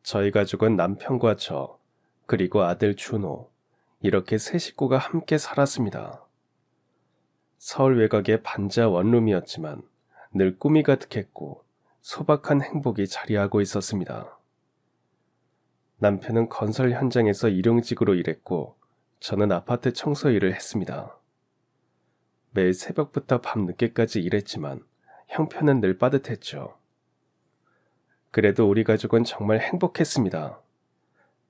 저희 가족은 남편과 저, 그리고 아들 준호, 이렇게 세 식구가 함께 살았습니다. 서울 외곽의 반지하 원룸이었지만 늘 꿈이 가득했고 소박한 행복이 자리하고 있었습니다. 남편은 건설 현장에서 일용직으로 일했고 저는 아파트 청소 일을 했습니다. 매일 새벽부터 밤 늦게까지 일했지만 형편은 늘 빠듯했죠. 그래도 우리 가족은 정말 행복했습니다.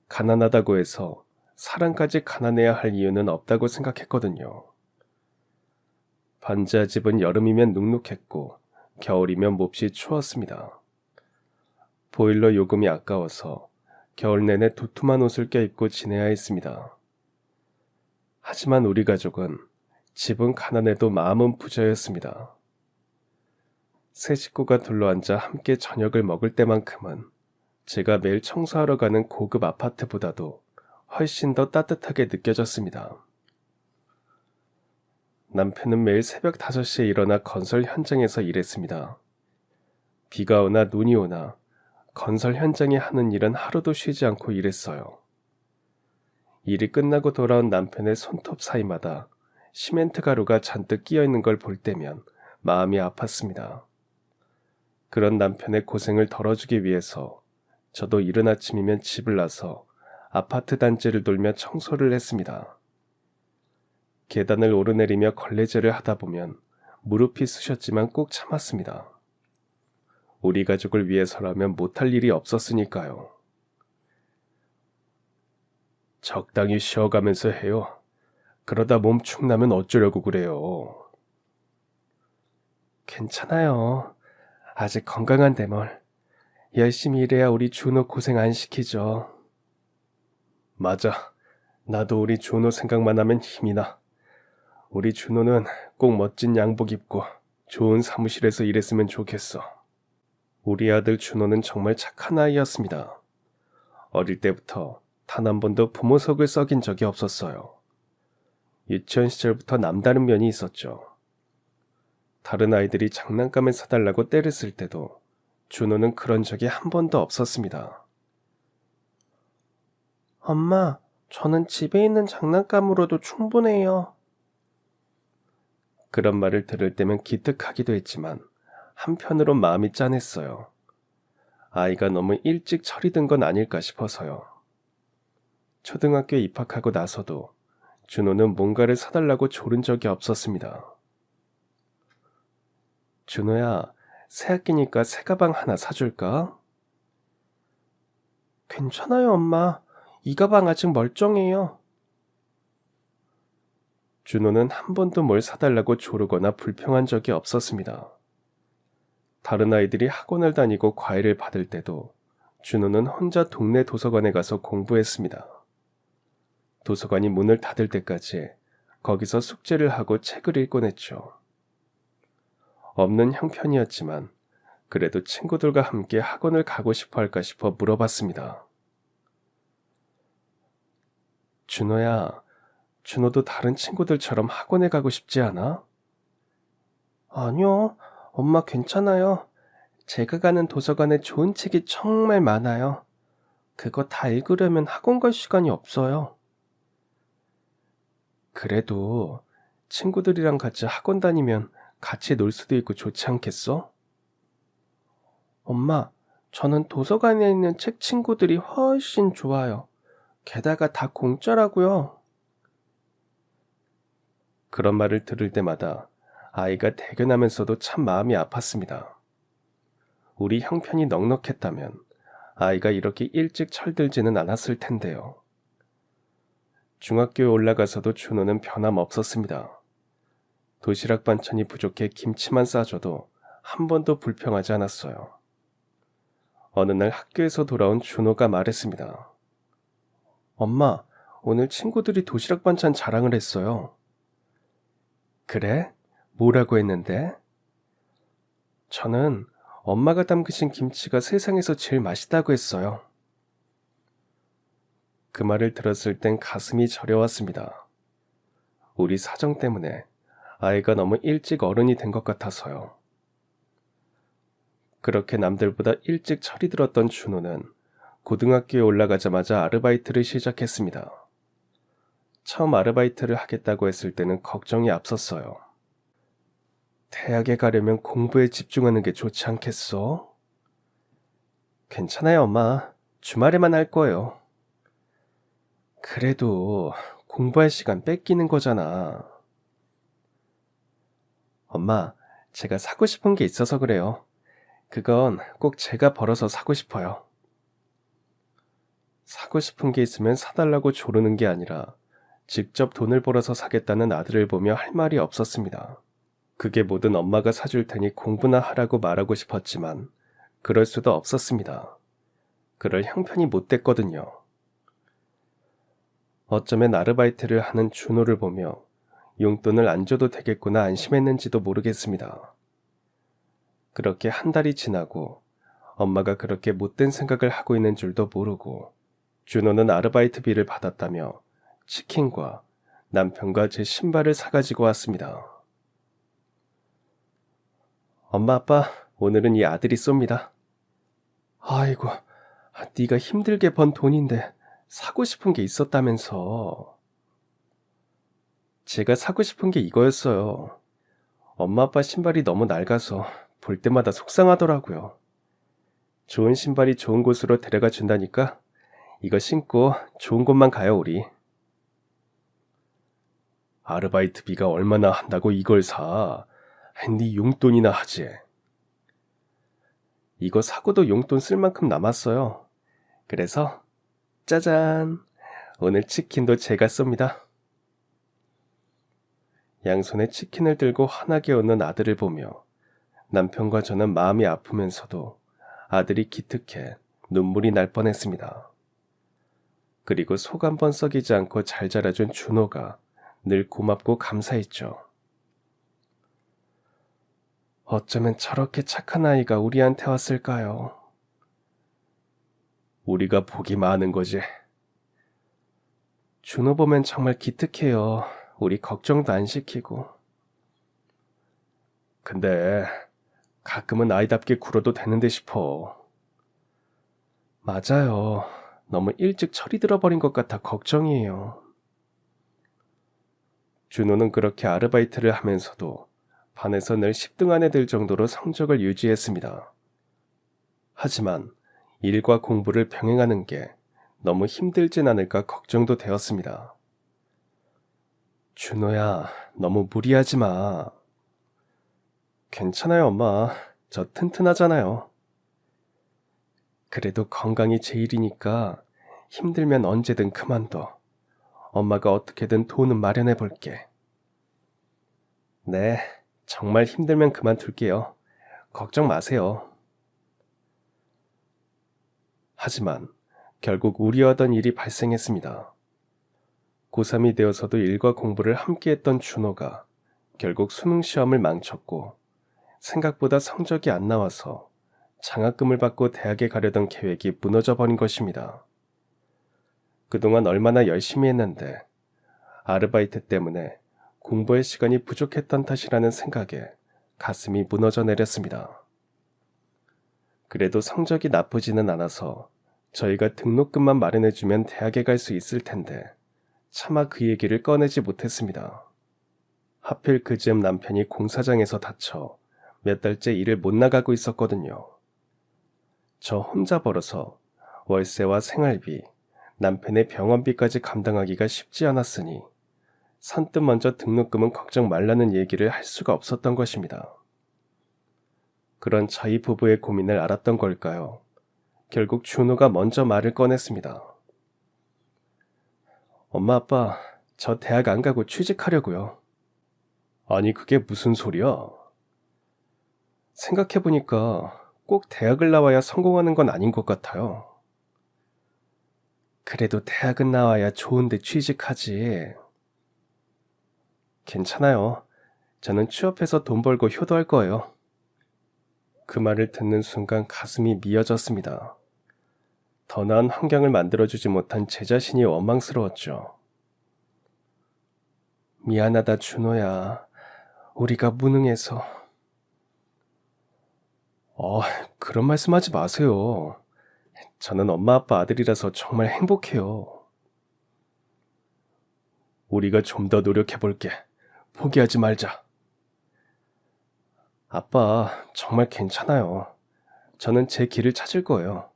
가난하다고 해서 사람까지 가난해야 할 이유는 없다고 생각했거든요. 반지하 집은 여름이면 눅눅했고 겨울이면 몹시 추웠습니다. 보일러 요금이 아까워서 겨울 내내 두툼한 옷을 껴입고 지내야 했습니다. 하지만 우리 가족은 집은 가난해도 마음은 부자였습니다. 세 식구가 둘러앉아 함께 저녁을 먹을 때만큼은 제가 매일 청소하러 가는 고급 아파트보다도 훨씬 더 따뜻하게 느껴졌습니다. 남편은 매일 새벽 5시에 일어나 건설 현장에서 일했습니다. 비가 오나 눈이 오나 건설 현장에 하는 일은 하루도 쉬지 않고 일했어요. 일이 끝나고 돌아온 남편의 손톱 사이마다 시멘트 가루가 잔뜩 끼어 있는 걸 볼 때면 마음이 아팠습니다. 그런 남편의 고생을 덜어주기 위해서 저도 이른 아침이면 집을 나서 아파트 단지를 돌며 청소를 했습니다. 계단을 오르내리며 걸레질을 하다 보면 무릎이 쑤셨지만 꼭 참았습니다. 우리 가족을 위해서라면 못할 일이 없었으니까요. 적당히 쉬어가면서 해요. 그러다 몸 축나면 어쩌려고 그래요. 괜찮아요. 아직 건강한데 뭘. 열심히 일해야 우리 준호 고생 안 시키죠. 맞아. 나도 우리 준호 생각만 하면 힘이 나. 우리 준호는 꼭 멋진 양복 입고 좋은 사무실에서 일했으면 좋겠어. 우리 아들 준호는 정말 착한 아이였습니다. 어릴 때부터 단 한 번도 부모 속을 썩인 적이 없었어요. 유치원 시절부터 남다른 면이 있었죠. 다른 아이들이 장난감을 사달라고 때를 쓸 때도 준호는 그런 적이 한 번도 없었습니다. 엄마, 저는 집에 있는 장난감으로도 충분해요. 그런 말을 들을 때면 기특하기도 했지만 한편으론 마음이 짠했어요. 아이가 너무 일찍 철이 든 건 아닐까 싶어서요. 초등학교에 입학하고 나서도 준호는 뭔가를 사달라고 조른 적이 없었습니다. 준호야, 새학기니까 새 가방 하나 사줄까? 괜찮아요, 엄마. 이 가방 아직 멀쩡해요. 준호는 한 번도 뭘 사달라고 조르거나 불평한 적이 없었습니다. 다른 아이들이 학원을 다니고 과외를 받을 때도 준호는 혼자 동네 도서관에 가서 공부했습니다. 도서관이 문을 닫을 때까지 거기서 숙제를 하고 책을 읽곤 했죠. 없는 형편이었지만 그래도 친구들과 함께 학원을 가고 싶어 할까 싶어 물어봤습니다. 준호야, 준호도 다른 친구들처럼 학원에 가고 싶지 않아? 아니요, 엄마 괜찮아요. 제가 가는 도서관에 좋은 책이 정말 많아요. 그거 다 읽으려면 학원 갈 시간이 없어요. 그래도 친구들이랑 같이 학원 다니면 같이 놀 수도 있고 좋지 않겠어? 엄마, 저는 도서관에 있는 책 친구들이 훨씬 좋아요. 게다가 다 공짜라고요. 그런 말을 들을 때마다 아이가 대견하면서도 참 마음이 아팠습니다. 우리 형편이 넉넉했다면 아이가 이렇게 일찍 철들지는 않았을 텐데요. 중학교에 올라가서도 준호는 변함없었습니다. 도시락 반찬이 부족해 김치만 싸줘도 한 번도 불평하지 않았어요. 어느 날 학교에서 돌아온 준호가 말했습니다. 엄마, 오늘 친구들이 도시락 반찬 자랑을 했어요. 그래? 뭐라고 했는데? 저는 엄마가 담그신 김치가 세상에서 제일 맛있다고 했어요. 그 말을 들었을 땐 가슴이 저려왔습니다. 우리 사정 때문에 아이가 너무 일찍 어른이 된 것 같아서요. 그렇게 남들보다 일찍 철이 들었던 준호는 고등학교에 올라가자마자 아르바이트를 시작했습니다. 처음 아르바이트를 하겠다고 했을 때는 걱정이 앞섰어요. 대학에 가려면 공부에 집중하는 게 좋지 않겠어? 괜찮아요, 엄마. 주말에만 할 거예요. 그래도 공부할 시간 뺏기는 거잖아. 엄마, 제가 사고 싶은 게 있어서 그래요. 그건 꼭 제가 벌어서 사고 싶어요. 사고 싶은 게 있으면 사달라고 조르는 게 아니라 직접 돈을 벌어서 사겠다는 아들을 보며 할 말이 없었습니다. 그게 뭐든 엄마가 사줄 테니 공부나 하라고 말하고 싶었지만 그럴 수도 없었습니다. 그럴 형편이 못 됐거든요. 어쩌면 아르바이트를 하는 준호를 보며 용돈을 안 줘도 되겠구나 안심했는지도 모르겠습니다. 그렇게 한 달이 지나고 엄마가 그렇게 못된 생각을 하고 있는 줄도 모르고 준호는 아르바이트비를 받았다며 치킨과 남편과 제 신발을 사가지고 왔습니다. 엄마 아빠 오늘은 이 아들이 쏩니다. 아이고 네가 힘들게 번 돈인데 사고 싶은 게 있었다면서. 제가 사고 싶은 게 이거였어요. 엄마 아빠 신발이 너무 낡아서 볼 때마다 속상하더라고요. 좋은 신발이 좋은 곳으로 데려가 준다니까 이거 신고 좋은 곳만 가요 우리. 아르바이트비가 얼마나 한다고 이걸 사. 네 용돈이나 하지. 이거 사고도 용돈 쓸 만큼 남았어요. 그래서 짜잔! 오늘 치킨도 제가 쏩니다. 양손에 치킨을 들고 환하게 웃는 아들을 보며 남편과 저는 마음이 아프면서도 아들이 기특해 눈물이 날 뻔했습니다. 그리고 속 한 번 썩이지 않고 잘 자라준 준호가 늘 고맙고 감사했죠. 어쩌면 저렇게 착한 아이가 우리한테 왔을까요? 우리가 복이 많은 거지. 준호 보면 정말 기특해요. 우리 걱정도 안 시키고. 근데 가끔은 아이답게 굴어도 되는데 싶어. 맞아요. 너무 일찍 철이 들어버린 것 같아 걱정이에요. 준호는 그렇게 아르바이트를 하면서도 반에서 늘 10등 안에 들 정도로 성적을 유지했습니다. 하지만 일과 공부를 병행하는 게 너무 힘들진 않을까 걱정도 되었습니다. 준호야, 너무 무리하지 마. 괜찮아요, 엄마. 저 튼튼하잖아요. 그래도 건강이 제일이니까 힘들면 언제든 그만둬. 엄마가 어떻게든 돈은 마련해 볼게. 네, 정말 힘들면 그만둘게요. 걱정 마세요. 하지만 결국 우려하던 일이 발생했습니다. 고3이 되어서도 일과 공부를 함께 했던 준호가 결국 수능 시험을 망쳤고 생각보다 성적이 안 나와서 장학금을 받고 대학에 가려던 계획이 무너져 버린 것입니다. 그동안 얼마나 열심히 했는데 아르바이트 때문에 공부할 시간이 부족했던 탓이라는 생각에 가슴이 무너져 내렸습니다. 그래도 성적이 나쁘지는 않아서 저희가 등록금만 마련해주면 대학에 갈 수 있을 텐데 차마 그 얘기를 꺼내지 못했습니다. 하필 그즈음 남편이 공사장에서 다쳐 몇 달째 일을 못 나가고 있었거든요. 저 혼자 벌어서 월세와 생활비, 남편의 병원비까지 감당하기가 쉽지 않았으니 선뜻 먼저 등록금은 걱정 말라는 얘기를 할 수가 없었던 것입니다. 그런 저희 부부의 고민을 알았던 걸까요? 결국 준호가 먼저 말을 꺼냈습니다. 엄마 아빠, 저 대학 안 가고 취직하려고요. 아니 그게 무슨 소리야? 생각해보니까 꼭 대학을 나와야 성공하는 건 아닌 것 같아요. 그래도 대학은 나와야 좋은데 취직하지. 괜찮아요. 저는 취업해서 돈 벌고 효도할 거예요. 그 말을 듣는 순간 가슴이 미어졌습니다. 더 나은 환경을 만들어주지 못한 제 자신이 원망스러웠죠. 미안하다 준호야. 우리가 무능해서. 그런 말씀하지 마세요. 저는 엄마 아빠 아들이라서 정말 행복해요. 우리가 좀 더 노력해 볼게. 포기하지 말자. 아빠, 정말 괜찮아요. 저는 제 길을 찾을 거예요.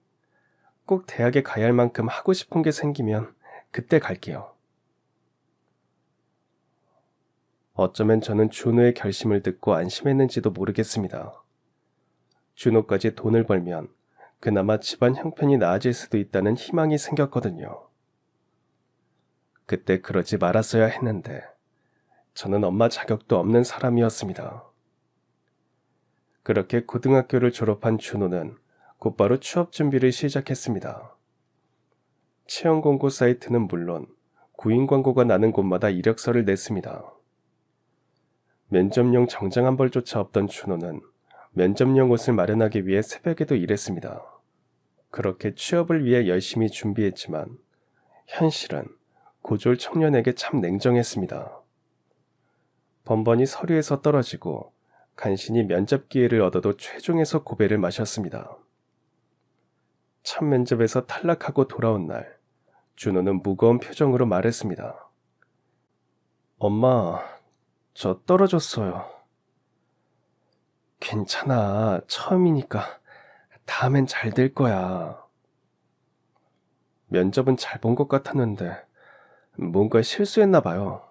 꼭 대학에 가야 할 만큼 하고 싶은 게 생기면 그때 갈게요. 어쩌면 저는 준호의 결심을 듣고 안심했는지도 모르겠습니다. 준호까지 돈을 벌면 그나마 집안 형편이 나아질 수도 있다는 희망이 생겼거든요. 그때 그러지 말았어야 했는데 저는 엄마 자격도 없는 사람이었습니다. 그렇게 고등학교를 졸업한 준호는 곧바로 취업 준비를 시작했습니다. 채용 공고 사이트는 물론 구인 광고가 나는 곳마다 이력서를 냈습니다. 면접용 정장 한 벌조차 없던 준호는 면접용 옷을 마련하기 위해 새벽에도 일했습니다. 그렇게 취업을 위해 열심히 준비했지만 현실은 고졸 청년에게 참 냉정했습니다. 번번이 서류에서 떨어지고 간신히 면접 기회를 얻어도 최종에서 고배를 마셨습니다. 첫 면접에서 탈락하고 돌아온 날, 준호는 무거운 표정으로 말했습니다. 엄마, 저 떨어졌어요. 괜찮아, 처음이니까 다음엔 잘 될 거야. 면접은 잘 본 것 같았는데 뭔가 실수했나 봐요.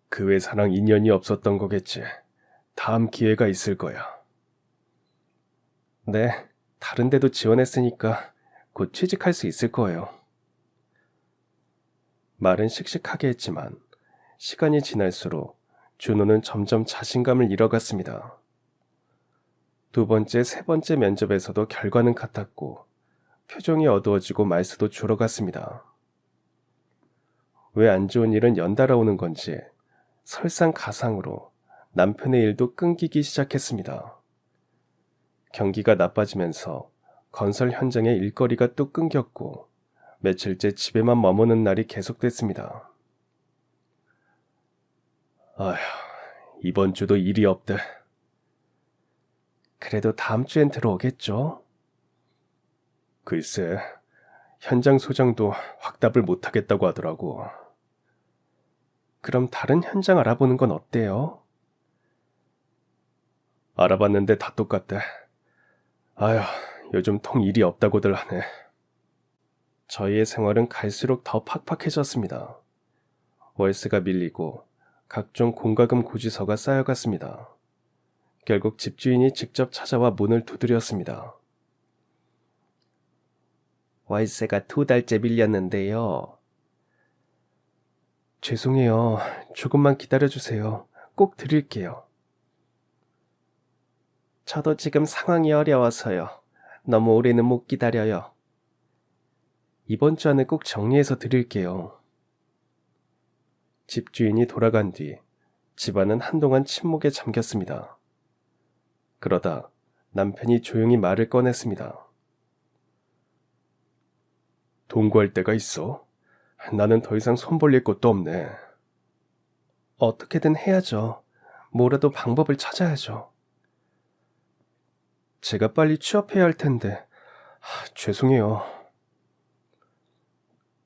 그 회사랑 인연이 없었던 거겠지. 다음 기회가 있을 거야. 네, 다른 데도 지원했으니까 곧 취직할 수 있을 거예요. 말은 씩씩하게 했지만 시간이 지날수록 준호는 점점 자신감을 잃어갔습니다. 두 번째, 세 번째 면접에서도 결과는 같았고 표정이 어두워지고 말수도 줄어갔습니다. 왜 안 좋은 일은 연달아 오는 건지 설상가상으로 남편의 일도 끊기기 시작했습니다. 경기가 나빠지면서 건설 현장의 일거리가 또 끊겼고 며칠째 집에만 머무는 날이 계속됐습니다. 아휴, 이번 주도 일이 없대. 그래도 다음 주엔 들어오겠죠? 글쎄, 현장 소장도 확답을 못하겠다고 하더라고. 그럼 다른 현장 알아보는 건 어때요? 알아봤는데 다 똑같대. 아휴, 요즘 통 일이 없다고들 하네. 저희의 생활은 갈수록 더 팍팍해졌습니다. 월세가 밀리고 각종 공과금 고지서가 쌓여갔습니다. 결국 집주인이 직접 찾아와 문을 두드렸습니다. 월세가 2달째 밀렸는데요. 죄송해요. 조금만 기다려주세요. 꼭 드릴게요. 저도 지금 상황이 어려워서요. 너무 오래는 못 기다려요. 이번 주 안에 꼭 정리해서 드릴게요. 집주인이 돌아간 뒤 집안은 한동안 침묵에 잠겼습니다. 그러다 남편이 조용히 말을 꺼냈습니다. 돈 구할 데가 있어? 나는 더 이상 손 벌릴 것도 없네. 어떻게든 해야죠. 뭐라도 방법을 찾아야죠. 제가 빨리 취업해야 할 텐데. 죄송해요.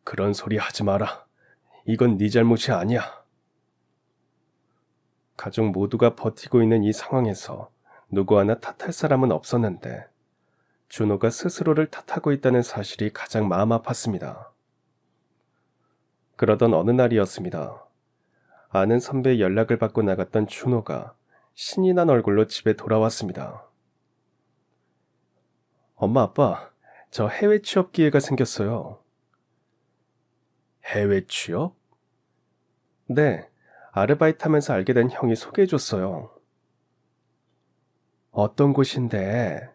그런 소리 하지 마라. 이건 네 잘못이 아니야. 가족 모두가 버티고 있는 이 상황에서 누구 하나 탓할 사람은 없었는데 준호가 스스로를 탓하고 있다는 사실이 가장 마음 아팠습니다. 그러던 어느 날이었습니다. 아는 선배의 연락을 받고 나갔던 준호가 신이 난 얼굴로 집에 돌아왔습니다. 엄마, 아빠, 저 해외 취업 기회가 생겼어요. 해외 취업? 네, 아르바이트 하면서 알게 된 형이 소개해줬어요. 어떤 곳인데?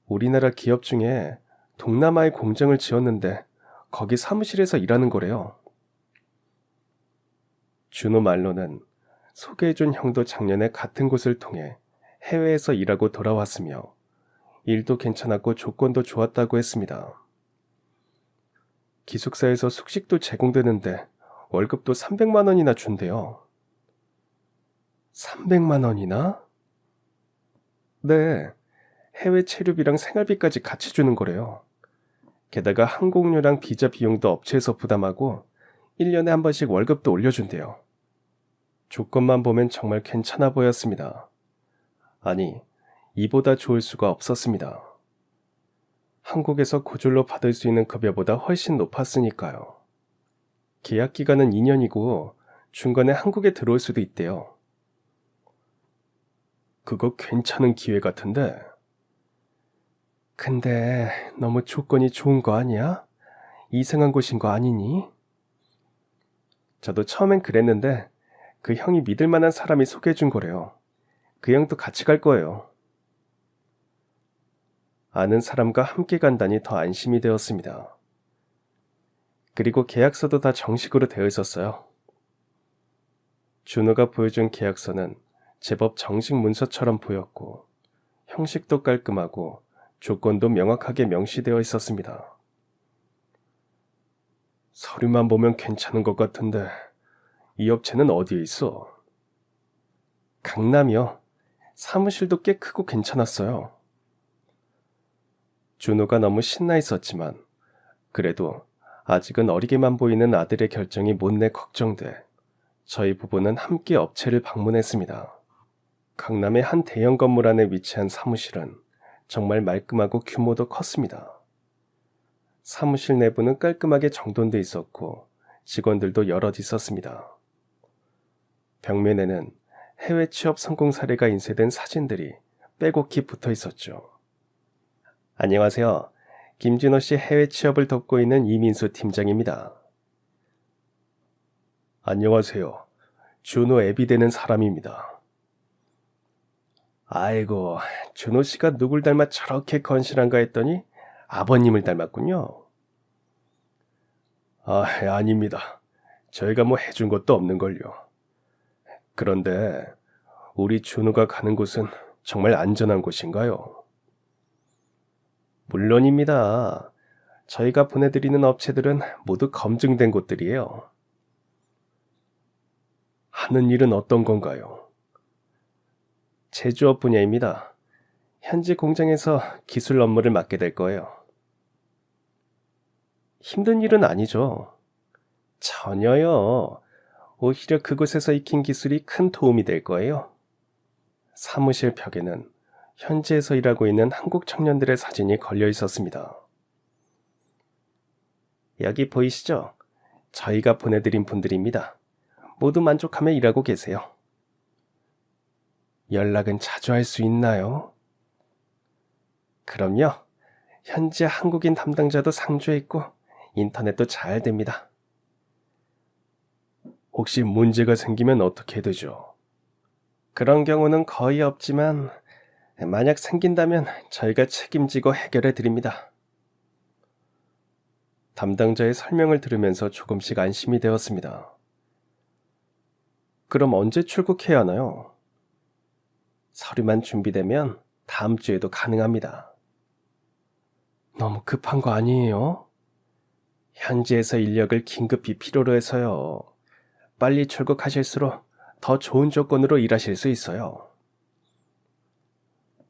우리나라 기업 중에 동남아에 공장을 지었는데 거기 사무실에서 일하는 거래요. 준호 말로는 소개해준 형도 작년에 같은 곳을 통해 해외에서 일하고 돌아왔으며 일도 괜찮았고 조건도 좋았다고 했습니다. 기숙사에서 숙식도 제공되는데 월급도 300만 원이나 준대요. 300만 원이나? 네, 해외 체류비랑 생활비까지 같이 주는 거래요. 게다가 항공료랑 비자 비용도 업체에서 부담하고 1년에 한 번씩 월급도 올려준대요. 조건만 보면 정말 괜찮아 보였습니다. 아니, 이보다 좋을 수가 없었습니다. 한국에서 고졸로 받을 수 있는 급여보다 훨씬 높았으니까요. 계약 기간은 2년이고 중간에 한국에 들어올 수도 있대요. 그거 괜찮은 기회 같은데. 근데 너무 조건이 좋은 거 아니야? 이상한 곳인 거 아니니? 저도 처음엔 그랬는데 그 형이 믿을 만한 사람이 소개해 준 거래요. 그 형도 같이 갈 거예요. 아는 사람과 함께 간다니 더 안심이 되었습니다. 그리고 계약서도 다 정식으로 되어 있었어요. 준호가 보여준 계약서는 제법 정식 문서처럼 보였고 형식도 깔끔하고 조건도 명확하게 명시되어 있었습니다. 서류만 보면 괜찮은 것 같은데 이 업체는 어디에 있어? 강남이요. 사무실도 꽤 크고 괜찮았어요. 준호가 너무 신나 있었지만 그래도 아직은 어리게만 보이는 아들의 결정이 못내 걱정돼 저희 부부는 함께 업체를 방문했습니다. 강남의 한 대형 건물 안에 위치한 사무실은 정말 말끔하고 규모도 컸습니다. 사무실 내부는 깔끔하게 정돈돼 있었고 직원들도 여럿 있었습니다. 벽면에는 해외 취업 성공 사례가 인쇄된 사진들이 빼곡히 붙어 있었죠. 안녕하세요. 김진호 씨 해외 취업을 돕고 있는 이민수 팀장입니다. 안녕하세요. 준호 앱이 되는 사람입니다. 아이고, 준호 씨가 누굴 닮아 저렇게 건실한가 했더니 아버님을 닮았군요. 아닙니다. 저희가 뭐 해준 것도 없는걸요. 그런데 우리 준호가 가는 곳은 정말 안전한 곳인가요? 물론입니다. 저희가 보내드리는 업체들은 모두 검증된 곳들이에요. 하는 일은 어떤 건가요? 제조업 분야입니다. 현지 공장에서 기술 업무를 맡게 될 거예요. 힘든 일은 아니죠. 전혀요. 오히려 그곳에서 익힌 기술이 큰 도움이 될 거예요. 사무실 벽에는 현지에서 일하고 있는 한국 청년들의 사진이 걸려 있었습니다. 여기 보이시죠? 저희가 보내드린 분들입니다. 모두 만족하며 일하고 계세요. 연락은 자주 할 수 있나요? 그럼요. 현지 한국인 담당자도 상주해 있고 인터넷도 잘 됩니다. 혹시 문제가 생기면 어떻게 되죠? 그런 경우는 거의 없지만 만약 생긴다면 저희가 책임지고 해결해 드립니다. 담당자의 설명을 들으면서 조금씩 안심이 되었습니다. 그럼 언제 출국해야 하나요? 서류만 준비되면 다음 주에도 가능합니다. 너무 급한 거 아니에요? 현지에서 인력을 긴급히 필요로 해서요. 빨리 출국하실수록 더 좋은 조건으로 일하실 수 있어요.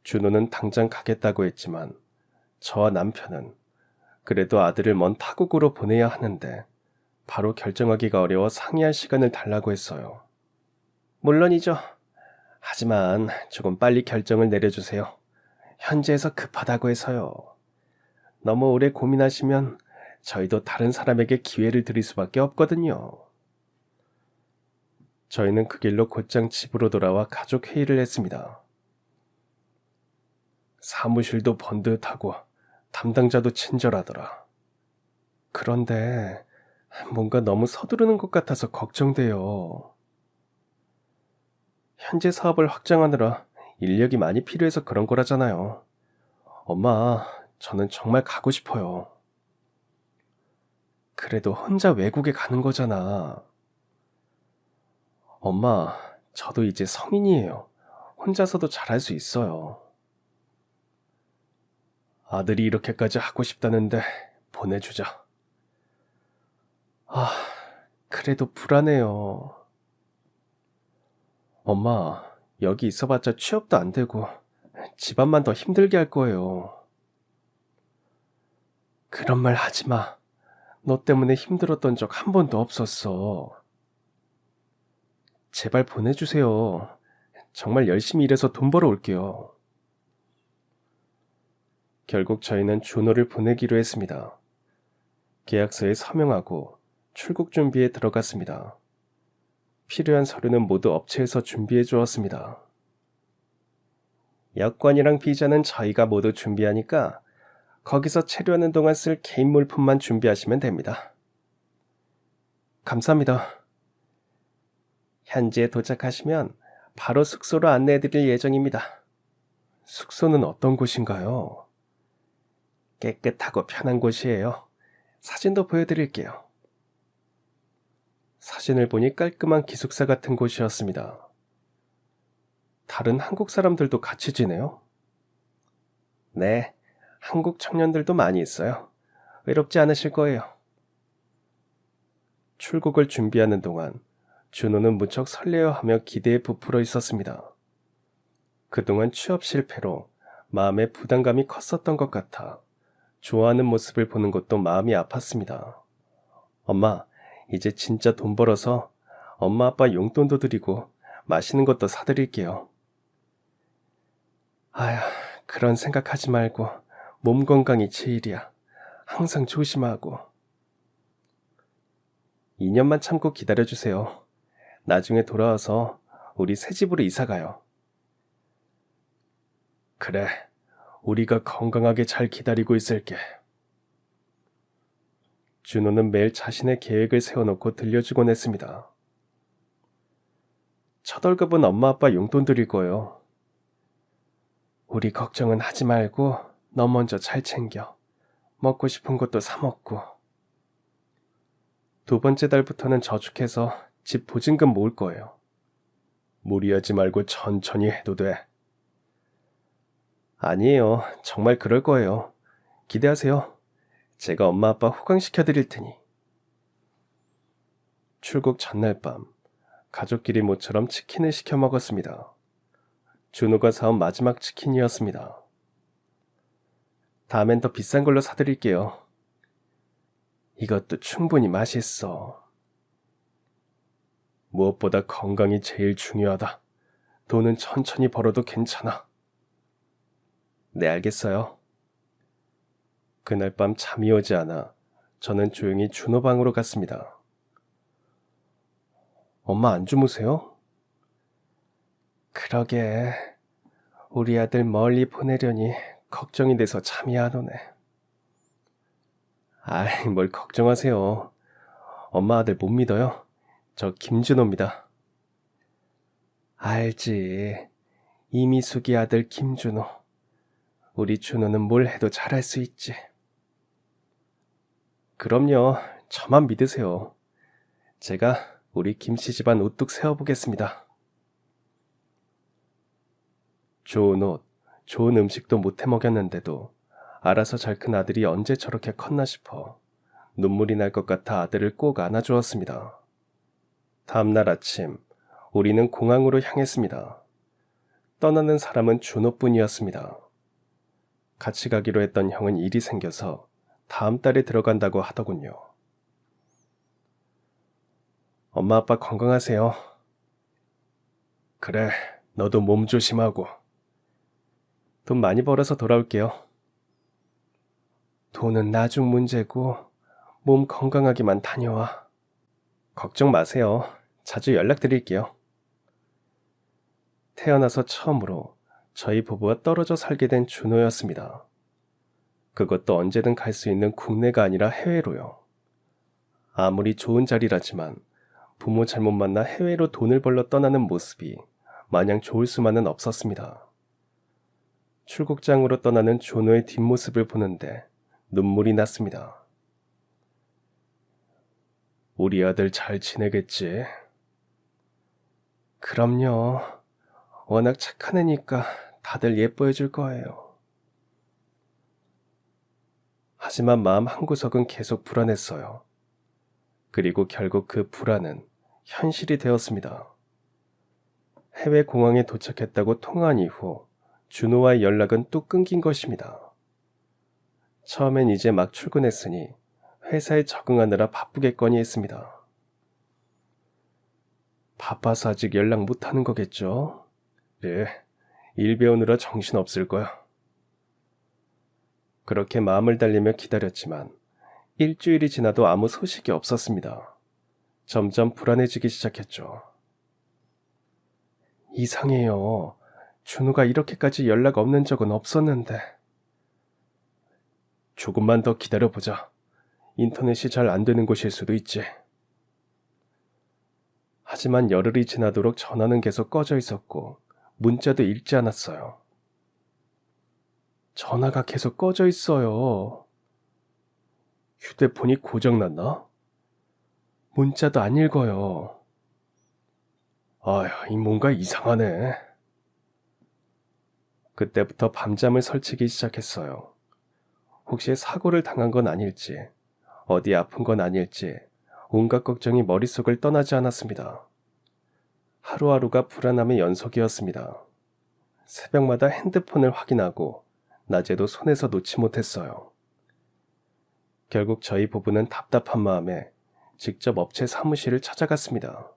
준호는 당장 가겠다고 했지만 저와 남편은 그래도 아들을 먼 타국으로 보내야 하는데 바로 결정하기가 어려워 상의할 시간을 달라고 했어요. 물론이죠. 하지만 조금 빨리 결정을 내려주세요. 현지에서 급하다고 해서요. 너무 오래 고민하시면 저희도 다른 사람에게 기회를 드릴 수밖에 없거든요. 저희는 그 길로 곧장 집으로 돌아와 가족 회의를 했습니다. 사무실도 번듯하고 담당자도 친절하더라. 그런데 뭔가 너무 서두르는 것 같아서 걱정돼요. 현재 사업을 확장하느라 인력이 많이 필요해서 그런 거라잖아요. 엄마, 저는 정말 가고 싶어요. 그래도 혼자 외국에 가는 거잖아. 엄마, 저도 이제 성인이에요. 혼자서도 잘할 수 있어요. 아들이 이렇게까지 하고 싶다는데 보내주자. 그래도 불안해요. 엄마, 여기 있어봤자 취업도 안 되고 집안만 더 힘들게 할 거예요. 그런 말 하지 마. 너 때문에 힘들었던 적 한 번도 없었어. 제발 보내주세요. 정말 열심히 일해서 돈 벌어 올게요. 결국 저희는 준호를 보내기로 했습니다. 계약서에 서명하고 출국 준비에 들어갔습니다. 필요한 서류는 모두 업체에서 준비해 주었습니다. 여권이랑 비자는 저희가 모두 준비하니까 거기서 체류하는 동안 쓸 개인 물품만 준비하시면 됩니다. 감사합니다. 현지에 도착하시면 바로 숙소로 안내해 드릴 예정입니다. 숙소는 어떤 곳인가요? 깨끗하고 편한 곳이에요. 사진도 보여드릴게요. 사진을 보니 깔끔한 기숙사 같은 곳이었습니다. 다른 한국 사람들도 같이 지내요? 네, 한국 청년들도 많이 있어요. 외롭지 않으실 거예요. 출국을 준비하는 동안 준호는 무척 설레어하며 기대에 부풀어 있었습니다. 그동안 취업 실패로 마음에 부담감이 컸었던 것 같아 좋아하는 모습을 보는 것도 마음이 아팠습니다. 엄마, 이제 진짜 돈 벌어서 엄마 아빠 용돈도 드리고 맛있는 것도 사드릴게요. 아휴, 그런 생각하지 말고 몸 건강이 제일이야. 항상 조심하고. 2년만 참고 기다려주세요. 나중에 돌아와서 우리 새 집으로 이사 가요. 그래, 우리가 건강하게 잘 기다리고 있을게. 준호는 매일 자신의 계획을 세워놓고 들려주곤 했습니다. 첫 월급은 엄마 아빠 용돈 드릴 거예요. 우리 걱정은 하지 말고 너 먼저 잘 챙겨. 먹고 싶은 것도 사 먹고. 두 번째 달부터는 저축해서 집 보증금 모을 거예요. 무리하지 말고 천천히 해도 돼. 아니에요. 정말 그럴 거예요. 기대하세요. 제가 엄마 아빠 호강시켜 드릴 테니. 출국 전날 밤, 가족끼리 모처럼 치킨을 시켜 먹었습니다. 준호가 사온 마지막 치킨이었습니다. 다음엔 더 비싼 걸로 사드릴게요. 이것도 충분히 맛있어. 무엇보다 건강이 제일 중요하다. 돈은 천천히 벌어도 괜찮아. 네, 알겠어요. 그날 밤 잠이 오지 않아 저는 조용히 준호 방으로 갔습니다. 엄마 안 주무세요? 그러게, 우리 아들 멀리 보내려니 걱정이 돼서 잠이 안 오네. 아이, 뭘 걱정하세요. 엄마 아들 못 믿어요? 저 김준호입니다. 알지. 이미숙이 아들 김준호. 우리 준호는 뭘 해도 잘할 수 있지. 그럼요. 저만 믿으세요. 제가 우리 김씨 집안 우뚝 세워보겠습니다. 좋은 옷, 좋은 음식도 못해 먹였는데도 알아서 잘 큰 아들이 언제 저렇게 컸나 싶어 눈물이 날 것 같아 아들을 꼭 안아주었습니다. 다음날 아침, 우리는 공항으로 향했습니다. 떠나는 사람은 준호뿐이었습니다. 같이 가기로 했던 형은 일이 생겨서 다음 달에 들어간다고 하더군요. 엄마 아빠 건강하세요. 그래, 너도 몸 조심하고. 돈 많이 벌어서 돌아올게요. 돈은 나중 문제고 몸 건강하게만 다녀와. 걱정 마세요. 자주 연락드릴게요. 태어나서 처음으로 저희 부부와 떨어져 살게 된 준호였습니다. 그것도 언제든 갈 수 있는 국내가 아니라 해외로요. 아무리 좋은 자리라지만 부모 잘못 만나 해외로 돈을 벌러 떠나는 모습이 마냥 좋을 수만은 없었습니다. 출국장으로 떠나는 준호의 뒷모습을 보는데 눈물이 났습니다. 우리 아들 잘 지내겠지? 그럼요. 워낙 착한 애니까 다들 예뻐해 줄 거예요. 하지만 마음 한구석은 계속 불안했어요. 그리고 결국 그 불안은 현실이 되었습니다. 해외 공항에 도착했다고 통화한 이후 준호와의 연락은 또 끊긴 것입니다. 처음엔 이제 막 출근했으니 회사에 적응하느라 바쁘겠거니 했습니다. 바빠서 아직 연락 못하는 거겠죠? 네, 일 배우느라 정신없을 거야. 그렇게 마음을 달리며 기다렸지만 일주일이 지나도 아무 소식이 없었습니다. 점점 불안해지기 시작했죠. 이상해요. 준우가 이렇게까지 연락 없는 적은 없었는데. 조금만 더 기다려보자. 인터넷이 잘 안 되는 곳일 수도 있지. 하지만 열흘이 지나도록 전화는 계속 꺼져 있었고 문자도 읽지 않았어요. 전화가 계속 꺼져 있어요. 휴대폰이 고장났나? 문자도 안 읽어요. 아휴, 이 뭔가 이상하네. 그때부터 밤잠을 설치기 시작했어요. 혹시 사고를 당한 건 아닐지, 어디 아픈 건 아닐지, 온갖 걱정이 머릿속을 떠나지 않았습니다. 하루하루가 불안함의 연속이었습니다. 새벽마다 핸드폰을 확인하고 낮에도 손에서 놓지 못했어요. 결국 저희 부부는 답답한 마음에 직접 업체 사무실을 찾아갔습니다.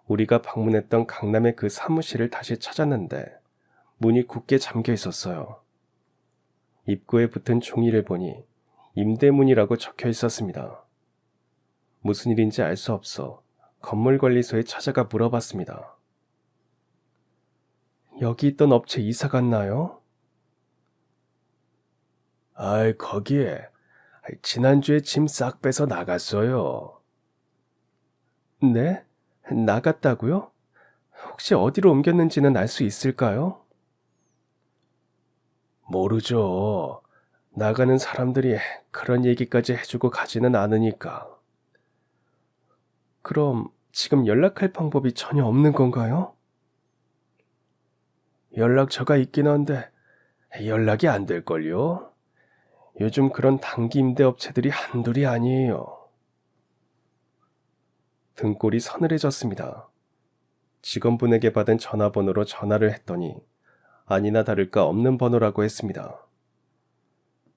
우리가 방문했던 강남의 그 사무실을 다시 찾았는데 문이 굳게 잠겨 있었어요. 입구에 붙은 종이를 보니 임대문이라고 적혀 있었습니다. 무슨 일인지 알 수 없어 건물관리소에 찾아가 물어봤습니다. 여기 있던 업체 이사 갔나요? 거기에 지난주에 짐 싹 빼서 나갔어요. 네? 나갔다고요? 혹시 어디로 옮겼는지는 알 수 있을까요? 모르죠. 나가는 사람들이 그런 얘기까지 해주고 가지는 않으니까. 그럼 지금 연락할 방법이 전혀 없는 건가요? 연락처가 있긴 한데 연락이 안 될걸요? 요즘 그런 단기 임대 업체들이 한둘이 아니에요. 등골이 서늘해졌습니다. 직원분에게 받은 전화번호로 전화를 했더니 아니나 다를까 없는 번호라고 했습니다.